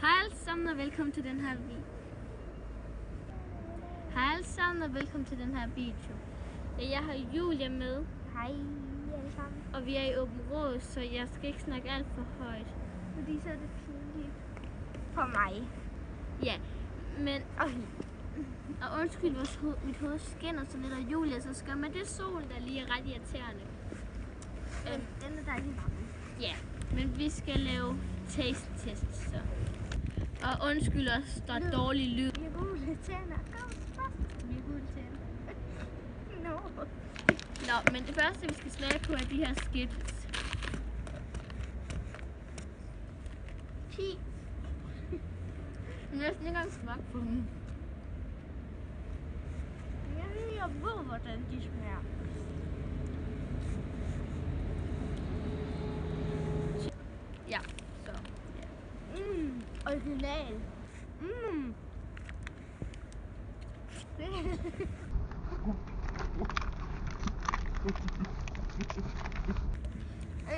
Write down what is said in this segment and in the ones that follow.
Hej alle sammen og velkommen til den her video. Hej alle sammen og velkommen til den her video. Jeg har Julia med. Hej alle sammen. Og vi er i Åben Rå, så jeg skal ikke snakke alt for højt. Fordi så er det pinligt for mig. Ja, men og undskyld, mit hoved skinner så lidt af Julia, så skal man det sol, der lige er ret irriterende. Den er dejlig varm. Ja, men vi skal lave taste test, så. Og undskyld også, der er dårlig lyd. Vi har gule tænder. Kom, fast. Vi har gule tænder. No. Nå, men det første, vi skal smage på, er de her Skittles. 10. Jeg har næsten ikke engang smagt på dem. Jeg ved, hvordan de smager. Ja, så. Ja. Original.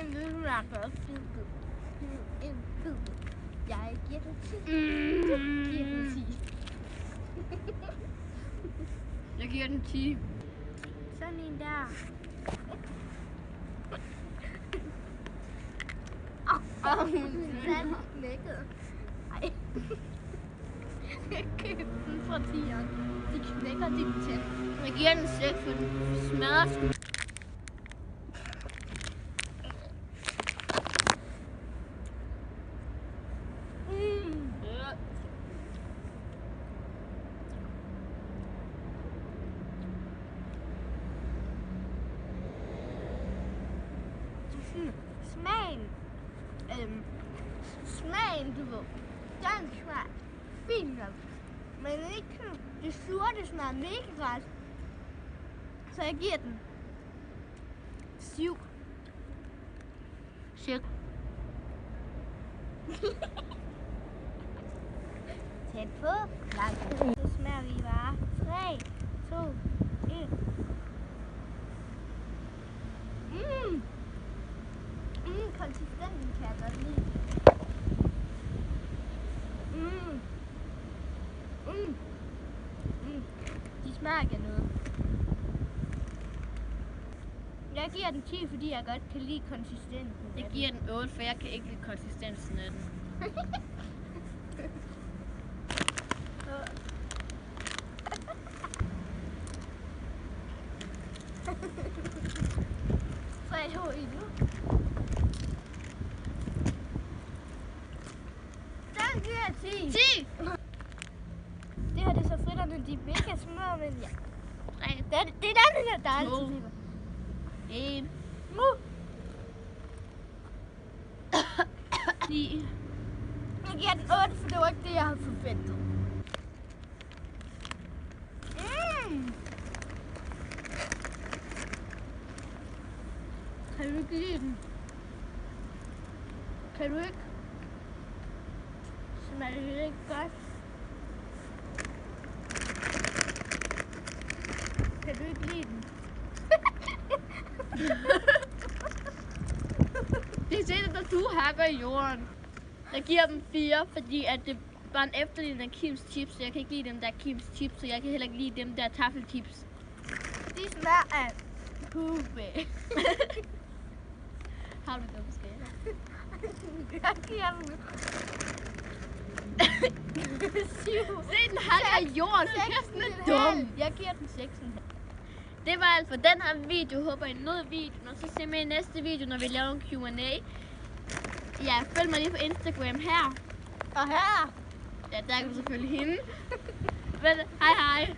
En lille smager godt. En fed. Jeg giver det 10. Giver den 10. Jeg giver den 10. Sådan en der. Den knækkede. Ej. Jeg købte den fra tieren. De knækker din tænd. Jeg giver den 6, for den smadrer sgu. Smagen, du ved, den smager fint nok, men ikke det sure, det smager mega godt, så jeg giver den 7. Cirka. Tæt på, langt. Så smager vi bare 3, 2, 1. Konsistensen kan jeg godt lide. De smager ikke af noget. Jeg giver den 10, fordi jeg godt kan lide konsistensen. Jeg giver den 8, for jeg kan ikke lide konsistensen af den. I nu. Den giver jeg 10. 10! Det her det er så fritterne, de er mega små, men ja. Nej, Det er den der dejlige. 2, 1, Nu. 9. Jeg giver den 8, for det var ikke det, jeg havde forventet. Kan du ikke lide den? Kan du ikke? Smager det ikke godt? Kan du ikke lide den? Det er sådan, at du hakker i jorden. Jeg giver dem 4, fordi at det var en efterligning af Kims chips, så jeg kan ikke lide dem der Kims chips, så jeg kan heller ikke lide dem der taffelchips. De smager af pube. Har du det på skala? Jeg giver dem 7. Se, den hakker i jorden, så kæft, den er dum. Jeg giver den 6,5. Det var alt for den her video. Håber I nåede videoen, og så se med i næste video, når vi laver en Q&A. Ja, følg mig lige på Instagram her. Og her. Ja, der kan du selvfølgelig hende. Men, hej hej.